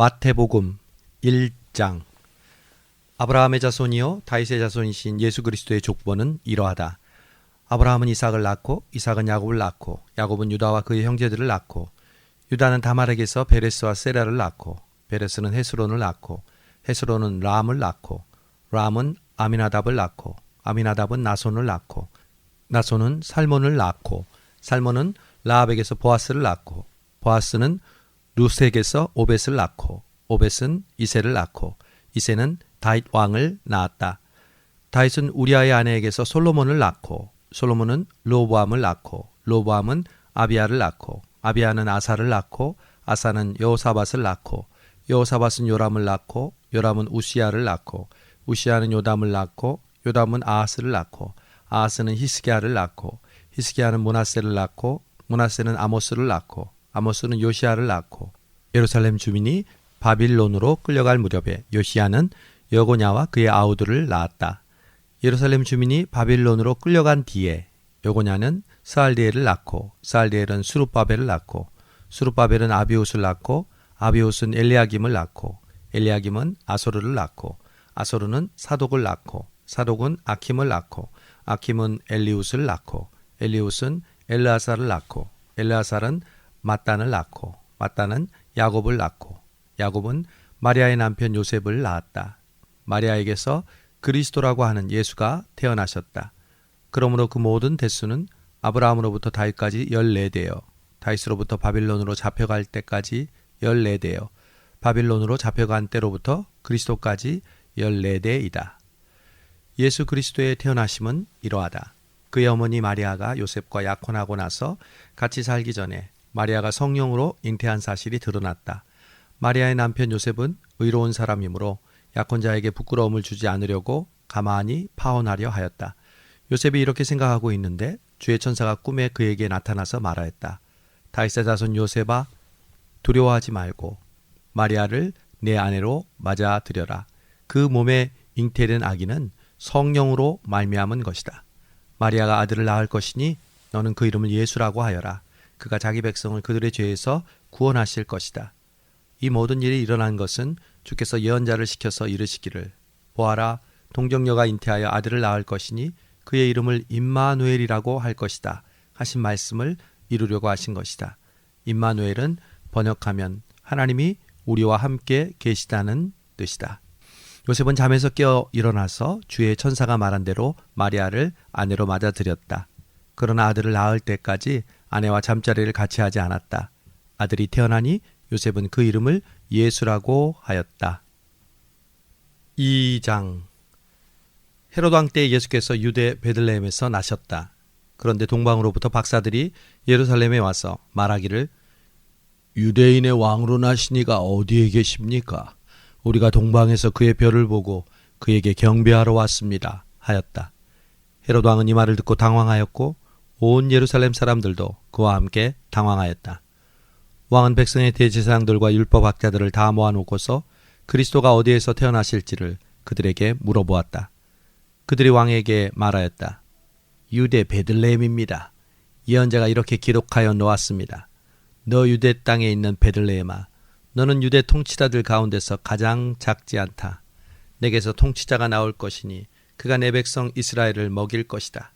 마태복음 1장. 아브라함의 자손이요 다윗의 자손이신 예수 그리스도의 족보는 이러하다. 아브라함은 이삭을 낳고 이삭은 야곱을 낳고 야곱은 유다와 그의 형제들을 낳고 유다는 다말에게서 베레스와 세라를 낳고 베레스는 헤스론을 낳고 헤스론은 람을 낳고 람은 아미나답을 낳고 아미나답은 나손을 낳고 나손은 살몬을 낳고 살몬은 라합에게서 보아스를 낳고 보아스는 루스에게서 오벳을 낳고 오벳은 이새를 낳고 이새는 다윗 왕을 낳았다. 다윗은 우리아의 아내에게서 솔로몬을 낳고 솔로몬은 르호보암을 낳고 르호보암은 아비야를 낳고 아비야는 아사를 낳고 아사는 여호사밧을 낳고 여호사밧은 요람을 낳고 요람은 우시야를 낳고 우시야는 요담을 낳고 요담은 아하스를 낳고 아하스는 히스기야를 낳고 히스기야는 므낫세를 낳고 므낫세는 아모스를 낳고 아모스는 요시야를 낳고 예루살렘 주민이 바빌론으로 끌려갈 무렵에 요시야는 여고냐와 그의 아우들을 낳았다. 예루살렘 주민이 바빌론으로 끌려간 뒤에 여고냐는 스알디엘을 낳고 스알디엘은 수룹바벨을 낳고 수룹바벨은 아비옷을 낳고 아비옷은 엘리야김을 낳고 엘리야김은 아소르를 낳고 아소르는 사독을 낳고 사독은 아킴을 낳고 아킴은 엘리웃을 낳고 엘리웃은 엘르아살을 낳고 엘르아살은 mat단을 낳고 mat단은 야곱을 낳고 야곱은 마리아의 남편 요셉을 낳았다. 마리아에게서 그리스도라고 하는 예수가 태어나셨다. 그러므로 그 모든 대수는 아브라함으로부터 다윗까지 14대요. 다윗으로부터 바빌론으로 잡혀갈 때까지 14대요. 바빌론으로 잡혀간 때로부터 그리스도까지 14대이다. 예수 그리스도의 태어나심은 이러하다. 그의 어머니 마리아가 요셉과 약혼하고 나서 같이 살기 전에 마리아가 성령으로 잉태한 사실이 드러났다. 마리아의 남편 요셉은 의로운 사람이므로 약혼자에게 부끄러움을 주지 않으려고 가만히 파혼하려 하였다. 요셉이 이렇게 생각하고 있는데 주의 천사가 꿈에 그에게 나타나서 말하였다. 다윗의 자손 요셉아, 두려워하지 말고 마리아를 내 아내로 맞아들여라. 그 몸에 잉태된 아기는 성령으로 말미암은 것이다. 마리아가 아들을 낳을 것이니 너는 그 이름을 예수라고 하여라. 그가 자기 백성을 그들의 죄에서 구원하실 것이다. 이 모든 일이 일어난 것은 주께서 예언자를 시켜서 이르시기를 보아라, 동정녀가 잉태하여 아들을 낳을 것이니 그의 이름을 임마누엘이라고 할 것이다 하신 말씀을 이루려고 하신 것이다. 임마누엘은 번역하면 하나님이 우리와 함께 계시다는 뜻이다. 요셉은 잠에서 깨어 일어나서 주의 천사가 말한 대로 마리아를 아내로 맞아들였다. 그러나 아들을 낳을 때까지 아내와 잠자리를 같이 하지 않았다. 아들이 태어나니 요셉은 그 이름을 예수라고 하였다. 2장. 헤롯 왕 때 예수께서 유대 베들레헴에서 나셨다. 그런데 동방으로부터 박사들이 예루살렘에 와서 말하기를 유대인의 왕으로 나시니가 어디에 계십니까? 우리가 동방에서 그의 별을 보고 그에게 경배하러 왔습니다 하였다. 헤롯 왕은 이 말을 듣고 당황하였고 온 예루살렘 사람들도 그와 함께 당황하였다. 왕은 백성의 대제사장들과 율법학자들을 다 모아놓고서 그리스도가 어디에서 태어나실지를 그들에게 물어보았다. 그들이 왕에게 말하였다. 유대 베들레헴입니다. 예언자가 이렇게 기록하여 놓았습니다. 너 유대 땅에 있는 베들레헴아, 너는 유대 통치자들 가운데서 가장 작지 않다. 내게서 통치자가 나올 것이니 그가 내 백성 이스라엘을 먹일 것이다.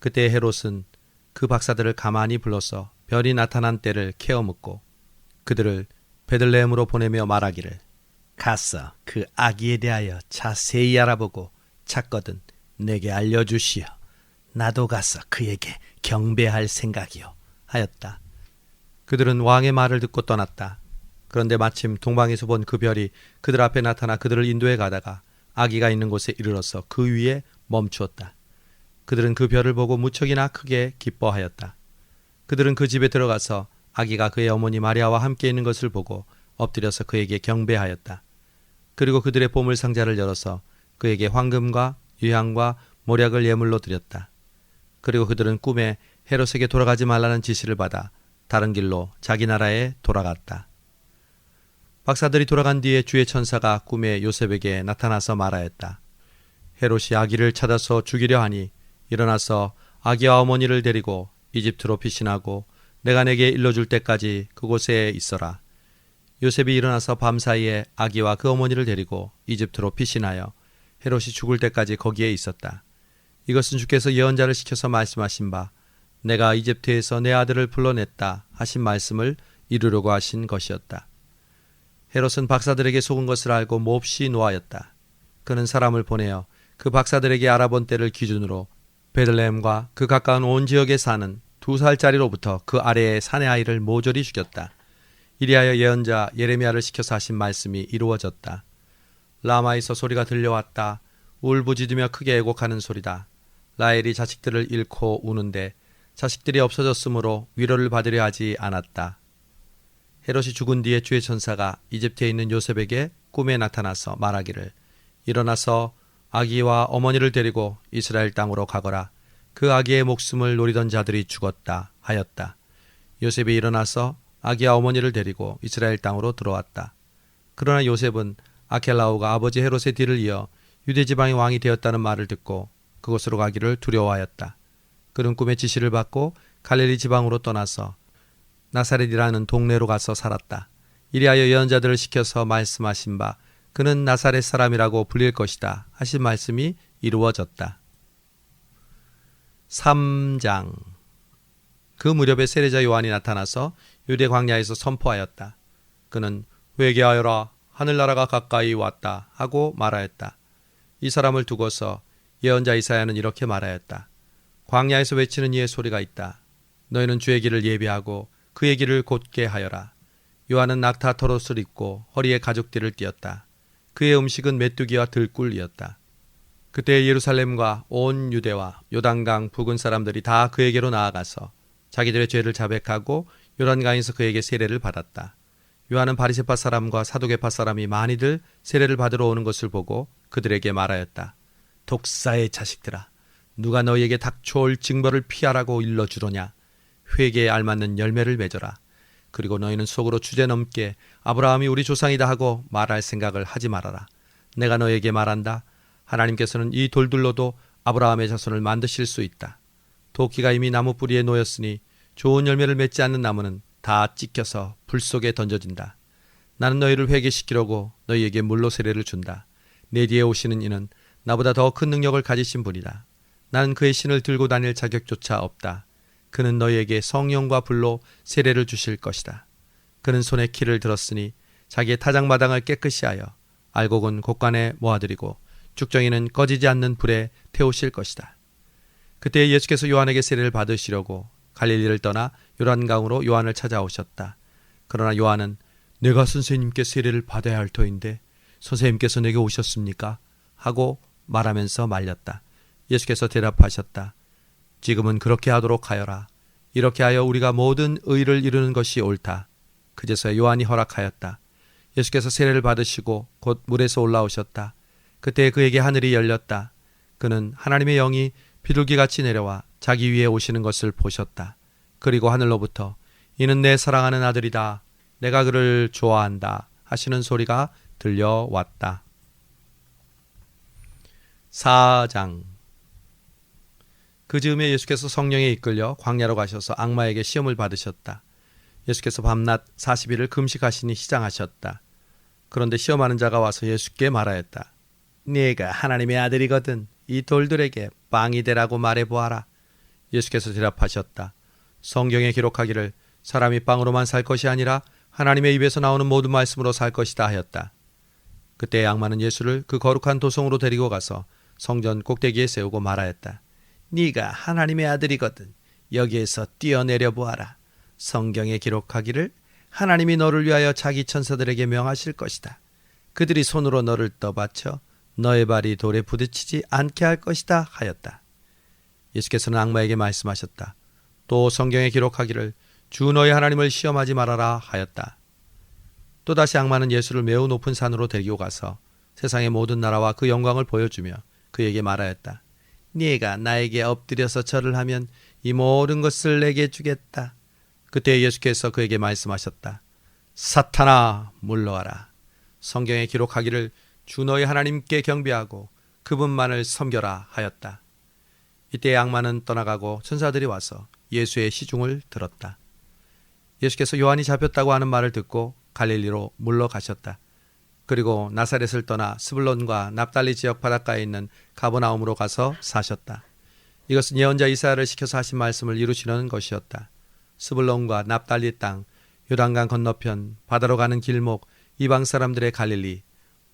그때 헤롯은 그 박사들을 가만히 불러서 별이 나타난 때를 캐어 묻고 그들을 베들레헴으로 보내며 말하기를 가서 그 아기에 대하여 자세히 알아보고 찾거든 내게 알려주시오. 나도 가서 그에게 경배할 생각이요 하였다. 그들은 왕의 말을 듣고 떠났다. 그런데 마침 동방에서 본 그 별이 그들 앞에 나타나 그들을 인도해 가다가 아기가 있는 곳에 이르러서 그 위에 멈추었다. 그들은 그 별을 보고 무척이나 크게 기뻐하였다. 그들은 그 집에 들어가서 아기가 그의 어머니 마리아와 함께 있는 것을 보고 엎드려서 그에게 경배하였다. 그리고 그들의 보물 상자를 열어서 그에게 황금과 유향과 모략을 예물로 드렸다. 그리고 그들은 꿈에 헤롯에게 돌아가지 말라는 지시를 받아 다른 길로 자기 나라에 돌아갔다. 박사들이 돌아간 뒤에 주의 천사가 꿈에 요셉에게 나타나서 말하였다. 헤롯이 아기를 찾아서 죽이려 하니 일어나서 아기와 어머니를 데리고 이집트로 피신하고 내가 내게 일러줄 때까지 그곳에 있어라. 요셉이 일어나서 밤사이에 아기와 그 어머니를 데리고 이집트로 피신하여 헤롯이 죽을 때까지 거기에 있었다. 이것은 주께서 예언자를 시켜서 말씀하신 바 내가 이집트에서 내 아들을 불러냈다 하신 말씀을 이루려고 하신 것이었다. 헤롯은 박사들에게 속은 것을 알고 몹시 노하였다. 그는 사람을 보내어 그 박사들에게 알아본 때를 기준으로 베들레헴과 그 가까운 온 지역에 사는 2살짜리로부터 그 아래의 사내 아이를 모조리 죽였다. 이리하여 예언자 예레미야를 시켜서 하신 말씀이 이루어졌다. 라마에서 소리가 들려왔다. 울부짖으며 크게 애곡하는 소리다. 라헬이 자식들을 잃고 우는데 자식들이 없어졌으므로 위로를 받으려 하지 않았다. 헤롯이 죽은 뒤에 주의 천사가 이집트에 있는 요셉에게 꿈에 나타나서 말하기를 일어나서 아기와 어머니를 데리고 이스라엘 땅으로 가거라. 그 아기의 목숨을 노리던 자들이 죽었다 하였다. 요셉이 일어나서 아기와 어머니를 데리고 이스라엘 땅으로 들어왔다. 그러나 요셉은 아켈라오가 아버지 헤롯의 뒤를 이어 유대 지방의 왕이 되었다는 말을 듣고 그곳으로 가기를 두려워하였다. 그는 꿈의 지시를 받고 갈릴리 지방으로 떠나서 나사렛이라는 동네로 가서 살았다. 이리하여 예언자들을 시켜서 말씀하신 바 그는 나사렛 사람이라고 불릴 것이다 하신 말씀이 이루어졌다. 3장. 그 무렵에 세례자 요한이 나타나서 유대 광야에서 선포하였다. 그는 회개하여라 하늘나라가 가까이 왔다 하고 말하였다. 이 사람을 두고서 예언자 이사야는 이렇게 말하였다. 광야에서 외치는 이의 소리가 있다. 너희는 주의 길을 예비하고 그의 길을 곧게 하여라. 요한은 낙타 털옷을 입고 허리에 가죽띠를 띠었다. 그의 음식은 메뚜기와 들꿀이었다. 그때 예루살렘과 온 유대와 요단강 부근 사람들이 다 그에게로 나아가서 자기들의 죄를 자백하고 요단강에서 그에게 세례를 받았다. 요한은 바리새파 사람과 사두개파 사람이 많이들 세례를 받으러 오는 것을 보고 그들에게 말하였다. 독사의 자식들아, 누가 너희에게 닥쳐올 징벌을 피하라고 일러주로냐. 회개에 알맞는 열매를 맺어라. 그리고 너희는 속으로 주제넘게 아브라함이 우리 조상이다 하고 말할 생각을 하지 말아라. 내가 너희에게 말한다. 하나님께서는 이 돌들로도 아브라함의 자손을 만드실 수 있다. 도끼가 이미 나무 뿌리에 놓였으니 좋은 열매를 맺지 않는 나무는 다 찢겨서 불 속에 던져진다. 나는 너희를 회개시키려고 너희에게 물로 세례를 준다. 내 뒤에 오시는 이는 나보다 더 큰 능력을 가지신 분이다. 나는 그의 신을 들고 다닐 자격조차 없다. 그는 너희에게 성령과 불로 세례를 주실 것이다. 그는 손에 키를 들었으니 자기의 타작마당을 깨끗이 하여 알곡은 곳간에 모아들이고 죽정이는 꺼지지 않는 불에 태우실 것이다. 그때 예수께서 요한에게 세례를 받으시려고 갈릴리를 떠나 요단강으로 요한을 찾아오셨다. 그러나 요한은 내가 선생님께 세례를 받아야 할 터인데 선생님께서 내게 오셨습니까? 하고 말하면서 말렸다. 예수께서 대답하셨다. 지금은 그렇게 하도록 하여라. 이렇게 하여 우리가 모든 의를 이루는 것이 옳다. 그제서야 요한이 허락하였다. 예수께서 세례를 받으시고 곧 물에서 올라오셨다. 그때 그에게 하늘이 열렸다. 그는 하나님의 영이 비둘기같이 내려와 자기 위에 오시는 것을 보셨다. 그리고 하늘로부터 이는 내 사랑하는 아들이다. 내가 그를 좋아한다. 하시는 소리가 들려왔다. 4장. 그 즈음에 예수께서 성령에 이끌려 광야로 가셔서 악마에게 시험을 받으셨다. 예수께서 밤낮 40일을 금식하시니 시장하셨다. 그런데 시험하는 자가 와서 예수께 말하였다. 네가 하나님의 아들이거든 이 돌들에게 빵이 되라고 말해보아라. 예수께서 대답하셨다. 성경에 기록하기를 사람이 빵으로만 살 것이 아니라 하나님의 입에서 나오는 모든 말씀으로 살 것이다 하였다. 그때 악마는 예수를 그 거룩한 도성으로 데리고 가서 성전 꼭대기에 세우고 말하였다. 네가 하나님의 아들이거든 여기에서 뛰어내려 보아라. 성경에 기록하기를 하나님이 너를 위하여 자기 천사들에게 명하실 것이다. 그들이 손으로 너를 떠받쳐 너의 발이 돌에 부딪히지 않게 할 것이다 하였다. 예수께서는 악마에게 말씀하셨다. 또 성경에 기록하기를 주 너의 하나님을 시험하지 말아라 하였다. 또다시 악마는 예수를 매우 높은 산으로 데리고 가서 세상의 모든 나라와 그 영광을 보여주며 그에게 말하였다. 네가 나에게 엎드려서 절을 하면 이 모든 것을 내게 주겠다. 그때 예수께서 그에게 말씀하셨다. 사탄아 물러와라. 성경에 기록하기를 주 너희 하나님께 경배하고 그분만을 섬겨라 하였다. 이때 악마는 떠나가고 천사들이 와서 예수의 시중을 들었다. 예수께서 요한이 잡혔다고 하는 말을 듣고 갈릴리로 물러가셨다. 그리고 나사렛을 떠나 스불론과 납달리 지역 바닷가에 있는 가버나움으로 가서 사셨다. 이것은 예언자 이사야를 시켜서 하신 말씀을 이루시려는 것이었다. 스불론과 납달리 땅, 요단강 건너편, 바다로 가는 길목, 이방 사람들의 갈릴리,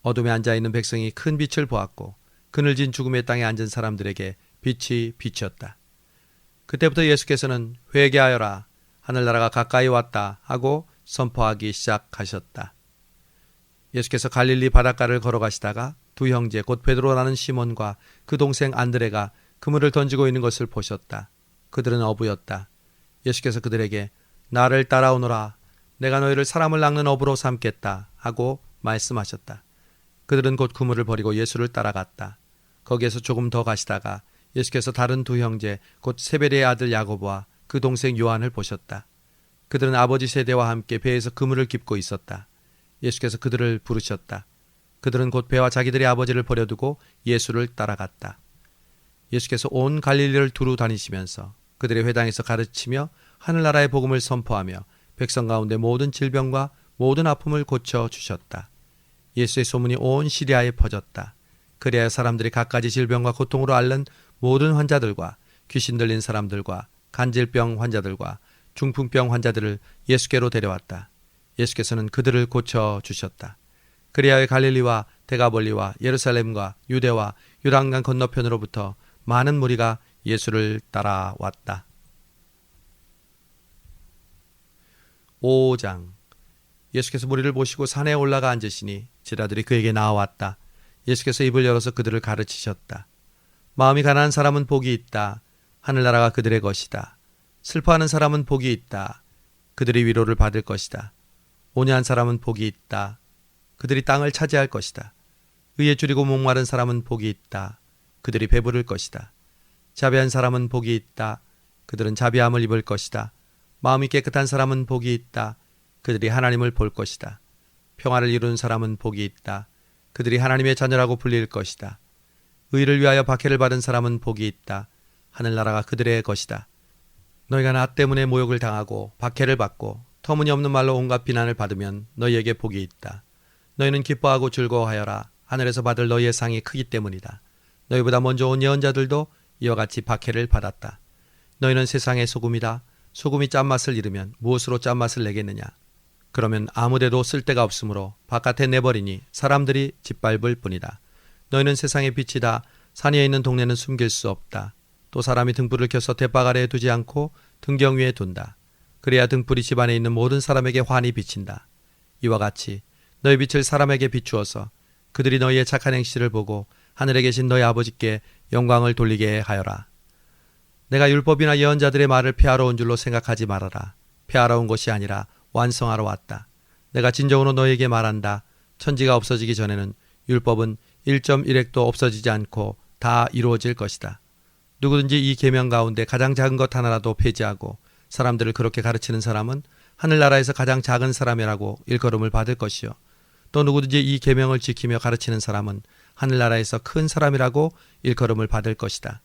어둠에 앉아있는 백성이 큰 빛을 보았고 그늘진 죽음의 땅에 앉은 사람들에게 빛이 비쳤다. 그때부터 예수께서는 회개하여라, 하늘나라가 가까이 왔다 하고 선포하기 시작하셨다. 예수께서 갈릴리 바닷가를 걸어가시다가 두 형제 곧 베드로라는 시몬과 그 동생 안드레가 그물을 던지고 있는 것을 보셨다. 그들은 어부였다. 예수께서 그들에게 나를 따라오너라, 내가 너희를 사람을 낚는 어부로 삼겠다 하고 말씀하셨다. 그들은 곧 그물을 버리고 예수를 따라갔다. 거기에서 조금 더 가시다가 예수께서 다른 두 형제 곧 세베대의 아들 야고보와 그 동생 요한을 보셨다. 그들은 아버지 세대와 함께 배에서 그물을 깁고 있었다. 예수께서 그들을 부르셨다. 그들은 곧 배와 자기들의 아버지를 버려두고 예수를 따라갔다. 예수께서 온 갈릴리를 두루 다니시면서 그들의 회당에서 가르치며 하늘나라의 복음을 선포하며 백성 가운데 모든 질병과 모든 아픔을 고쳐주셨다. 예수의 소문이 온 시리아에 퍼졌다. 그래야 사람들이 갖가지 질병과 고통으로 앓는 모든 환자들과 귀신 들린 사람들과 간질병 환자들과 중풍병 환자들을 예수께로 데려왔다. 예수께서는 그들을 고쳐주셨다. 그리하여 갈릴리와 데가볼리와 예루살렘과 유대와 요단강 건너편으로부터 많은 무리가 예수를 따라왔다. 5장. 예수께서 무리를 모시고 산에 올라가 앉으시니 제자들이 그에게 나와왔다. 예수께서 입을 열어서 그들을 가르치셨다. 마음이 가난한 사람은 복이 있다. 하늘나라가 그들의 것이다. 슬퍼하는 사람은 복이 있다. 그들이 위로를 받을 것이다. 온유한 사람은 복이 있다. 그들이 땅을 차지할 것이다. 의에 줄이고 목마른 사람은 복이 있다. 그들이 배부를 것이다. 자비한 사람은 복이 있다. 그들은 자비함을 입을 것이다. 마음이 깨끗한 사람은 복이 있다. 그들이 하나님을 볼 것이다. 평화를 이루는 사람은 복이 있다. 그들이 하나님의 자녀라고 불릴 것이다. 의를 위하여 박해를 받은 사람은 복이 있다. 하늘나라가 그들의 것이다. 너희가 나 때문에 모욕을 당하고 박해를 받고 터무니없는 말로 온갖 비난을 받으면 너희에게 복이 있다. 너희는 기뻐하고 즐거워하여라. 하늘에서 받을 너희의 상이 크기 때문이다. 너희보다 먼저 온 예언자들도 이와 같이 박해를 받았다. 너희는 세상의 소금이다. 소금이 짠맛을 잃으면 무엇으로 짠맛을 내겠느냐? 그러면 아무데도 쓸데가 없으므로 바깥에 내버리니 사람들이 짓밟을 뿐이다. 너희는 세상의 빛이다. 산 위에 있는 동네는 숨길 수 없다. 또 사람이 등불을 켜서 대박 아래에 두지 않고 등경 위에 둔다. 그래야 등불이 집안에 있는 모든 사람에게 환히 비친다. 이와 같이 너희 빛을 사람에게 비추어서 그들이 너희의 착한 행실을 보고 하늘에 계신 너희 아버지께 영광을 돌리게 하여라. 내가 율법이나 예언자들의 말을 폐하러 온 줄로 생각하지 말아라. 폐하러 온 것이 아니라 완성하러 왔다. 내가 진정으로 너희에게 말한다. 천지가 없어지기 전에는 율법은 1.1획도 없어지지 않고 다 이루어질 것이다. 누구든지 이 계명 가운데 가장 작은 것 하나라도 폐지하고 사람들을 그렇게 가르치는 사람은 하늘나라에서 가장 작은 사람이라고 일컬음을 받을 것이요. 또 누구든지 이 계명을 지키며 가르치는 사람은 하늘나라에서 큰 사람이라고 일컬음을 받을 것이다.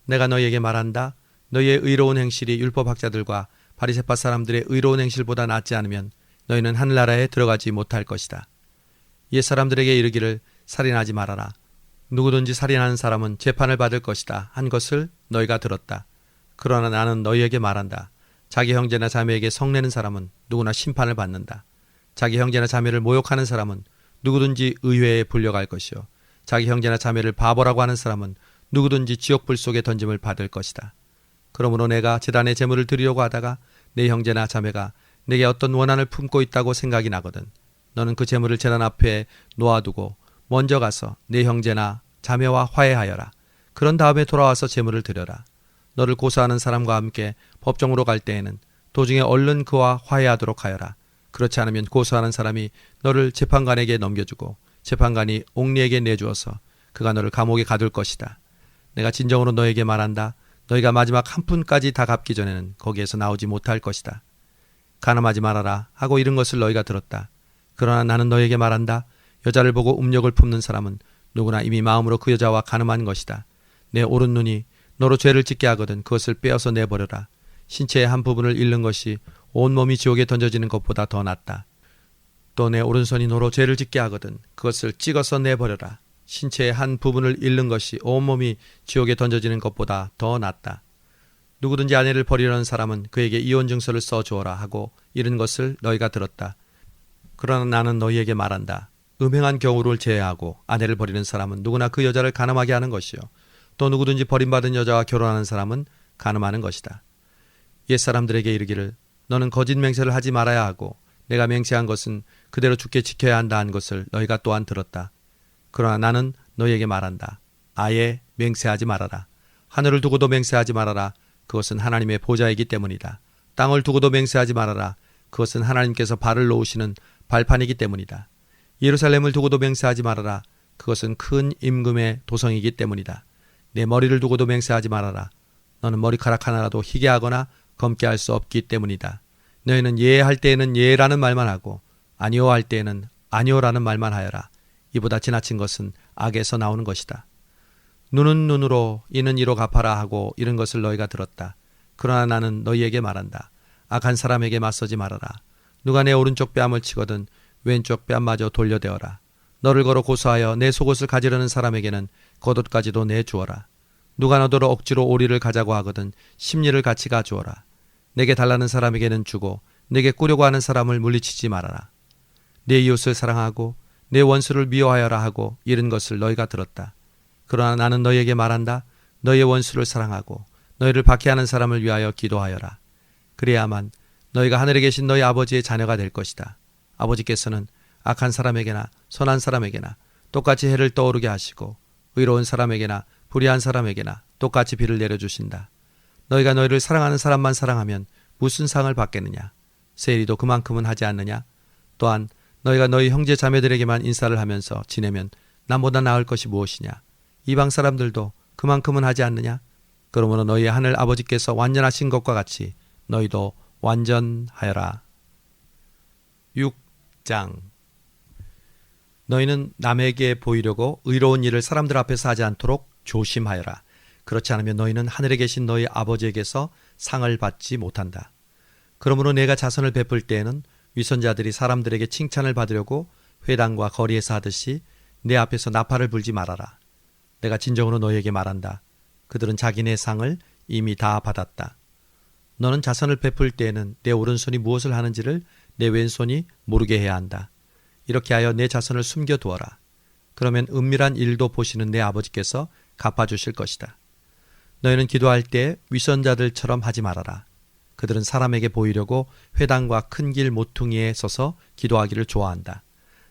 내가 너희에게 말한다. 너희의 의로운 행실이 율법학자들과 바리새파 사람들의 의로운 행실보다 낫지 않으면 너희는 하늘나라에 들어가지 못할 것이다. 옛 사람들에게 이르기를 살인하지 말아라. 누구든지 살인하는 사람은 재판을 받을 것이다 한 것을 너희가 들었다. 그러나 나는 너희에게 말한다. 자기 형제나 자매에게 성내는 사람은 누구나 심판을 받는다. 자기 형제나 자매를 모욕하는 사람은 누구든지 의회에 불려갈 것이요. 자기 형제나 자매를 바보라고 하는 사람은 누구든지 지옥불 속에 던짐을 받을 것이다. 그러므로 내가 제단에 제물을 드리려고 하다가 내 형제나 자매가 내게 어떤 원한을 품고 있다고 생각이 나거든. 너는 그 제물을 제단 앞에 놓아두고 먼저 가서 내 형제나 자매와 화해하여라. 그런 다음에 돌아와서 제물을 드려라. 너를 고소하는 사람과 함께 법정으로 갈 때에는 도중에 얼른 그와 화해하도록 하여라. 그렇지 않으면 고소하는 사람이 너를 재판관에게 넘겨주고 재판관이 옥리에게 내주어서 그가 너를 감옥에 가둘 것이다. 내가 진정으로 너에게 말한다. 너희가 마지막 한 푼까지 다 갚기 전에는 거기에서 나오지 못할 것이다. 간음하지 말아라 하고 이른 것을 너희가 들었다. 그러나 나는 너에게 말한다. 여자를 보고 음욕을 품는 사람은 누구나 이미 마음으로 그 여자와 간음한 것이다. 내 오른 눈이 너로 죄를 짓게 하거든 그것을 빼어서 내버려라. 신체의 한 부분을 잃는 것이 온몸이 지옥에 던져지는 것보다 더 낫다. 또 내 오른손이 너로 죄를 짓게 하거든 그것을 찍어서 내버려라. 신체의 한 부분을 잃는 것이 온몸이 지옥에 던져지는 것보다 더 낫다. 누구든지 아내를 버리려는 사람은 그에게 이혼 증서를 써주어라 하고 이른 것을 너희가 들었다. 그러나 나는 너희에게 말한다. 음행한 경우를 제외하고 아내를 버리는 사람은 누구나 그 여자를 간음하게 하는 것이요. 또 누구든지 버림받은 여자와 결혼하는 사람은 간음하는 것이다. 옛사람들에게 이르기를 너는 거짓 맹세를 하지 말아야 하고 내가 맹세한 것은 그대로 주께 지켜야 한다 한 것을 너희가 또한 들었다. 그러나 나는 너희에게 말한다. 아예 맹세하지 말아라. 하늘을 두고도 맹세하지 말아라. 그것은 하나님의 보좌이기 때문이다. 땅을 두고도 맹세하지 말아라. 그것은 하나님께서 발을 놓으시는 발판이기 때문이다. 예루살렘을 두고도 맹세하지 말아라. 그것은 큰 임금의 도성이기 때문이다. 내 머리를 두고도 맹세하지 말아라. 너는 머리카락 하나라도 희게 하거나 검게 할 수 없기 때문이다. 너희는 예할 때에는 예라는 말만 하고 아니오 할 때에는 아니오라는 말만 하여라. 이보다 지나친 것은 악에서 나오는 것이다. 눈은 눈으로 이는 이로 갚아라 하고 이런 것을 너희가 들었다. 그러나 나는 너희에게 말한다. 악한 사람에게 맞서지 말아라. 누가 내 오른쪽 뺨을 치거든 왼쪽 뺨마저 돌려대어라. 너를 걸어 고소하여 내 속옷을 가지려는 사람에게는 겉옷까지도 내주어라. 누가 너더러 억지로 오리를 가자고 하거든 심리를 같이 가주어라. 내게 달라는 사람에게는 주고 내게 꾸려고 하는 사람을 물리치지 말아라. 내 이웃을 사랑하고 내 원수를 미워하여라 하고 이른 것을 너희가 들었다. 그러나 나는 너희에게 말한다. 너희의 원수를 사랑하고 너희를 박해하는 사람을 위하여 기도하여라. 그래야만 너희가 하늘에 계신 너희 아버지의 자녀가 될 것이다. 아버지께서는 악한 사람에게나 선한 사람에게나 똑같이 해를 떠오르게 하시고 의로운 사람에게나 불의한 사람에게나 똑같이 비를 내려주신다. 너희가 너희를 사랑하는 사람만 사랑하면 무슨 상을 받겠느냐? 세리도 그만큼은 하지 않느냐? 또한 너희가 너희 형제 자매들에게만 인사를 하면서 지내면 남보다 나을 것이 무엇이냐? 이방 사람들도 그만큼은 하지 않느냐? 그러므로 너희 하늘 아버지께서 완전하신 것과 같이 너희도 완전하여라. 6장 너희는 남에게 보이려고 의로운 일을 사람들 앞에서 하지 않도록 조심하여라. 그렇지 않으면 너희는 하늘에 계신 너희 아버지에게서 상을 받지 못한다. 그러므로 내가 자선을 베풀 때에는 위선자들이 사람들에게 칭찬을 받으려고 회당과 거리에서 하듯이 내 앞에서 나팔을 불지 말아라. 내가 진정으로 너희에게 말한다. 그들은 자기네 상을 이미 다 받았다. 너는 자선을 베풀 때에는 내 오른손이 무엇을 하는지를 내 왼손이 모르게 해야 한다. 이렇게 하여 내 자선을 숨겨두어라. 그러면 은밀한 일도 보시는 내 아버지께서 갚아주실 것이다. 너희는 기도할 때 위선자들처럼 하지 말아라. 그들은 사람에게 보이려고 회당과 큰 길 모퉁이에 서서 기도하기를 좋아한다.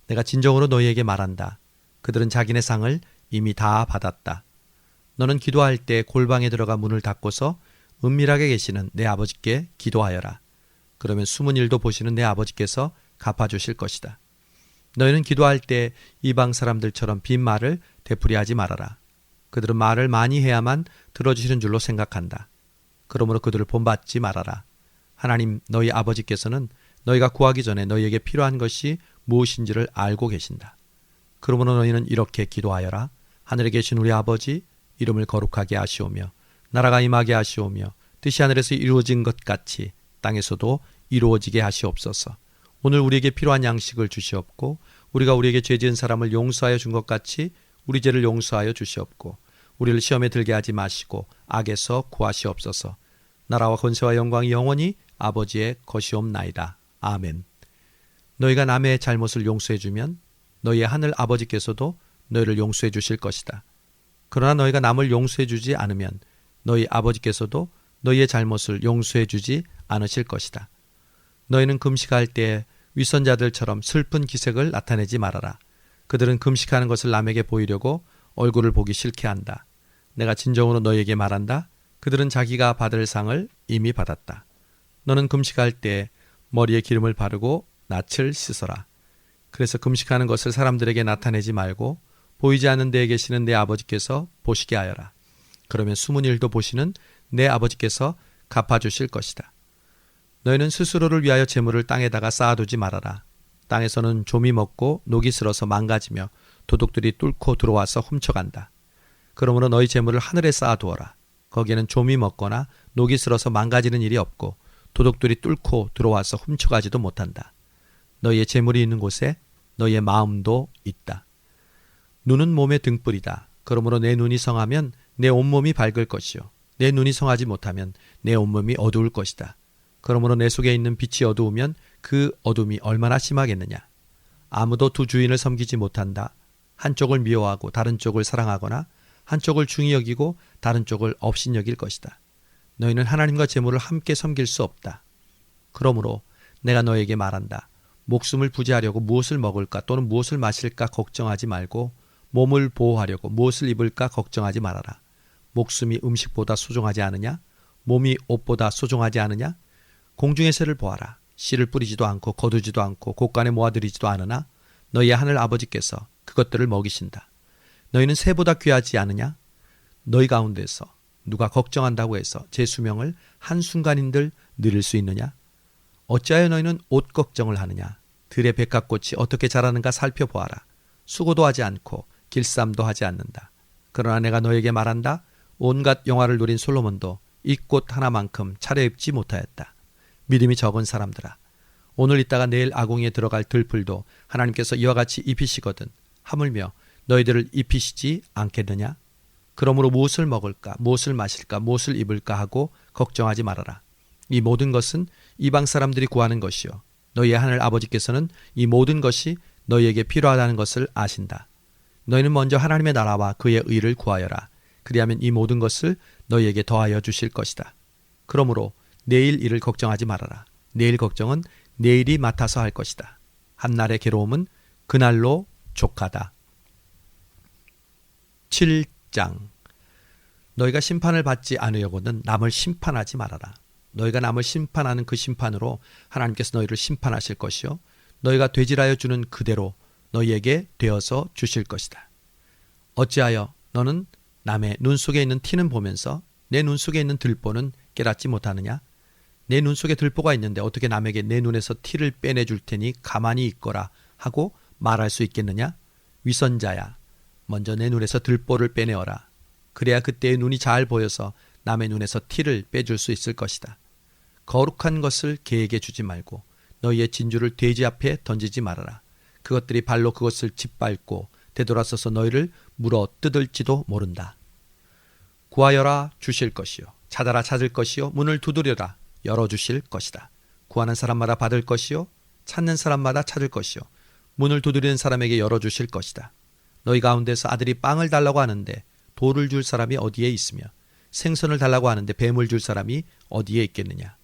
내가 진정으로 너희에게 말한다. 그들은 자기네 상을 이미 다 받았다. 너는 기도할 때 골방에 들어가 문을 닫고서 은밀하게 계시는 내 아버지께 기도하여라. 그러면 숨은 일도 보시는 내 아버지께서 갚아주실 것이다. 너희는 기도할 때 이방 사람들처럼 빈말을 되풀이하지 말아라. 그들은 말을 많이 해야만 들어주시는 줄로 생각한다. 그러므로 그들을 본받지 말아라. 하나님 너희 아버지께서는 너희가 구하기 전에 너희에게 필요한 것이 무엇인지를 알고 계신다. 그러므로 너희는 이렇게 기도하여라. 하늘에 계신 우리 아버지, 이름을 거룩하게 하시오며 나라가 임하게 하시오며 뜻이 하늘에서 이루어진 것 같이 땅에서도 이루어지게 하시옵소서. 오늘 우리에게 필요한 양식을 주시옵고 우리가 우리에게 죄 지은 사람을 용서하여 준 것 같이 우리 죄를 용서하여 주시옵고 우리를 시험에 들게 하지 마시고 악에서 구하시옵소서. 나라와 권세와 영광이 영원히 아버지의 것이옵나이다. 아멘. 너희가 남의 잘못을 용서해 주면 너희의 하늘 아버지께서도 너희를 용서해 주실 것이다. 그러나 너희가 남을 용서해 주지 않으면 너희 아버지께서도 너희의 잘못을 용서해 주지 않으실 것이다. 너희는 금식할 때 위선자들처럼 슬픈 기색을 나타내지 말아라. 그들은 금식하는 것을 남에게 보이려고 얼굴을 보기 싫게 한다. 내가 진정으로 너희에게 말한다. 그들은 자기가 받을 상을 이미 받았다. 너는 금식할 때 머리에 기름을 바르고 낯을 씻어라. 그래서 금식하는 것을 사람들에게 나타내지 말고 보이지 않는 데에 계시는 내 아버지께서 보시게 하여라. 그러면 숨은 일도 보시는 내 아버지께서 갚아주실 것이다. 너희는 스스로를 위하여 재물을 땅에다가 쌓아두지 말아라. 땅에서는 좀이 먹고 녹이 슬어서 망가지며 도둑들이 뚫고 들어와서 훔쳐간다. 그러므로 너희 재물을 하늘에 쌓아두어라. 거기에는 좀이 먹거나 녹이 슬어서 망가지는 일이 없고 도둑들이 뚫고 들어와서 훔쳐가지도 못한다. 너희의 재물이 있는 곳에 너희의 마음도 있다. 눈은 몸의 등불이다. 그러므로 내 눈이 성하면 내 온몸이 밝을 것이요 내 눈이 성하지 못하면 내 온몸이 어두울 것이다. 그러므로 내 속에 있는 빛이 어두우면 그 어둠이 얼마나 심하겠느냐. 아무도 두 주인을 섬기지 못한다. 한쪽을 미워하고 다른 쪽을 사랑하거나 한쪽을 중히 여기고 다른 쪽을 업신여길 것이다. 너희는 하나님과 재물을 함께 섬길 수 없다. 그러므로 내가 너에게 말한다. 목숨을 부지하려고 무엇을 먹을까 또는 무엇을 마실까 걱정하지 말고 몸을 보호하려고 무엇을 입을까 걱정하지 말아라. 목숨이 음식보다 소중하지 않으냐? 몸이 옷보다 소중하지 않으냐? 공중의 새를 보아라. 씨를 뿌리지도 않고 거두지도 않고 곳간에 모아들이지도 않으나 너희의 하늘 아버지께서 그것들을 먹이신다. 너희는 새보다 귀하지 않으냐? 너희 가운데서 누가 걱정한다고 해서 제 수명을 한순간인들 늘릴 수 있느냐? 어찌하여 너희는 옷 걱정을 하느냐? 들의 백합꽃이 어떻게 자라는가 살펴보아라. 수고도 하지 않고 길쌈도 하지 않는다. 그러나 내가 너에게 말한다. 온갖 영화를 누린 솔로몬도 이 꽃 하나만큼 차려입지 못하였다. 믿음이 적은 사람들아, 오늘 있다가 내일 아궁이에 들어갈 들풀도 하나님께서 이와 같이 입히시거든 하물며 너희들을 입히시지 않겠느냐? 그러므로 무엇을 먹을까, 무엇을 마실까, 무엇을 입을까 하고 걱정하지 말아라. 이 모든 것은 이방 사람들이 구하는 것이요 너희의 하늘 아버지께서는 이 모든 것이 너희에게 필요하다는 것을 아신다. 너희는 먼저 하나님의 나라와 그의 의를 구하여라. 그리하면 이 모든 것을 너희에게 더하여 주실 것이다. 그러므로 내일 일을 걱정하지 말아라. 내일 걱정은 내일이 맡아서 할 것이다. 한날의 괴로움은 그날로 족하다. 7장. 너희가 심판을 받지 않으려고는 남을 심판하지 말아라. 너희가 남을 심판하는 그 심판으로 하나님께서 너희를 심판하실 것이요 너희가 되질하여 주는 그대로 너희에게 되어서 주실 것이다. 어찌하여 너는 남의 눈 속에 있는 티는 보면서 내 눈 속에 있는 들보는 깨닫지 못하느냐? 내 눈 속에 들보가 있는데 어떻게 남에게 내 눈에서 티를 빼내줄 테니 가만히 있거라 하고 말할 수 있겠느냐? 위선자야, 먼저 내 눈에서 들보를 빼내어라. 그래야 그때의 눈이 잘 보여서 남의 눈에서 티를 빼줄 수 있을 것이다. 거룩한 것을 개에게 주지 말고 너희의 진주를 돼지 앞에 던지지 말아라. 그것들이 발로 그것을 짓밟고 되돌아서서 너희를 물어 뜯을지도 모른다. 구하여라 주실 것이요 찾아라 찾을 것이요 문을 두드려라 열어주실 것이다. 구하는 사람마다 받을 것이요 찾는 사람마다 찾을 것이요 문을 두드리는 사람에게 열어주실 것이다. 너희 가운데서 아들이 빵을 달라고 하는데 돌을 줄 사람이 어디에 있으며 생선을 달라고 하는데 뱀을 줄 사람이 어디에 있겠느냐.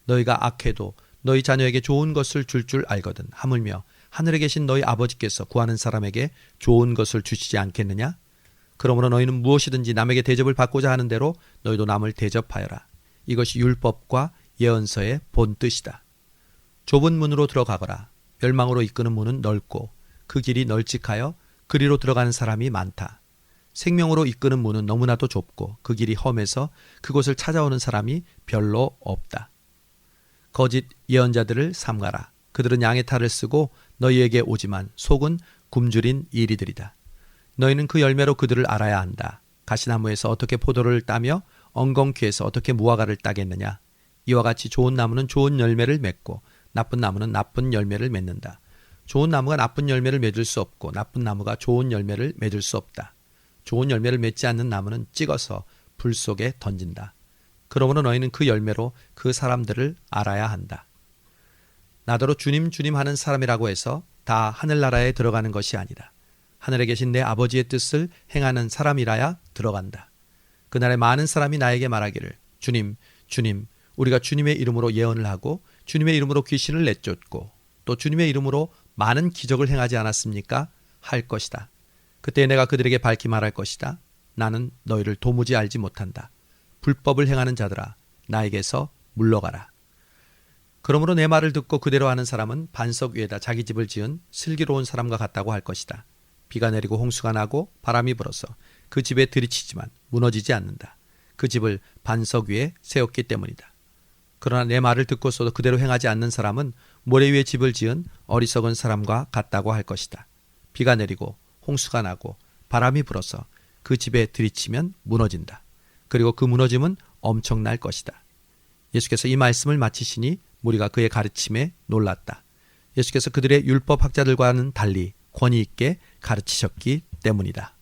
너희가 악해도 너희 자녀에게 좋은 것을 줄 알거든 하물며 하늘에 계신 너희 아버지께서 구하는 사람에게 좋은 것을 주시지 않겠느냐. 그러므로 너희는 무엇이든지 남에게 대접을 받고자 하는 대로 너희도 남을 대접하여라. 이것이 율법과 예언서의 본뜻이다. 좁은 문으로 들어가거라. 멸망으로 이끄는 문은 넓고 그 길이 널찍하여 그리로 들어가는 사람이 많다. 생명으로 이끄는 문은 너무나도 좁고 그 길이 험해서 그곳을 찾아오는 사람이 별로 없다. 거짓 예언자들을 삼가라. 그들은 양의 탈을 쓰고 너희에게 오지만 속은 굶주린 이리들이다. 너희는 그 열매로 그들을 알아야 한다. 가시나무에서 어떻게 포도를 따며 엉겅퀴에서 어떻게 무화과를 따겠느냐. 이와 같이 좋은 나무는 좋은 열매를 맺고 나쁜 나무는 나쁜 열매를 맺는다. 좋은 나무가 나쁜 열매를 맺을 수 없고 나쁜 나무가 좋은 열매를 맺을 수 없다. 좋은 열매를 맺지 않는 나무는 찍어서 불 속에 던진다. 그러므로 너희는 그 열매로 그 사람들을 알아야 한다. 나더러 주님 주님 하는 사람이라고 해서 다 하늘나라에 들어가는 것이 아니다. 하늘에 계신 내 아버지의 뜻을 행하는 사람이라야 들어간다. 그날에 많은 사람이 나에게 말하기를 주님 주님 우리가 주님의 이름으로 예언을 하고 주님의 이름으로 귀신을 내쫓고 또 주님의 이름으로 많은 기적을 행하지 않았습니까? 할 것이다. 그때 내가 그들에게 밝히 말할 것이다. 나는 너희를 도무지 알지 못한다. 불법을 행하는 자들아 나에게서 물러가라. 그러므로 내 말을 듣고 그대로 하는 사람은 반석 위에다 자기 집을 지은 슬기로운 사람과 같다고 할 것이다. 비가 내리고 홍수가 나고 바람이 불어서 그 집에 들이치지만 무너지지 않는다. 그 집을 반석 위에 세웠기 때문이다. 그러나 내 말을 듣고서도 그대로 행하지 않는 사람은 모래 위에 집을 지은 어리석은 사람과 같다고 할 것이다. 비가 내리고 홍수가 나고 바람이 불어서 그 집에 들이치면 무너진다. 그리고 그 무너짐은 엄청날 것이다. 예수께서 이 말씀을 마치시니 무리가 그의 가르침에 놀랐다. 예수께서 그들의 율법 학자들과는 달리 권위 있게 가르치셨기 때문이다.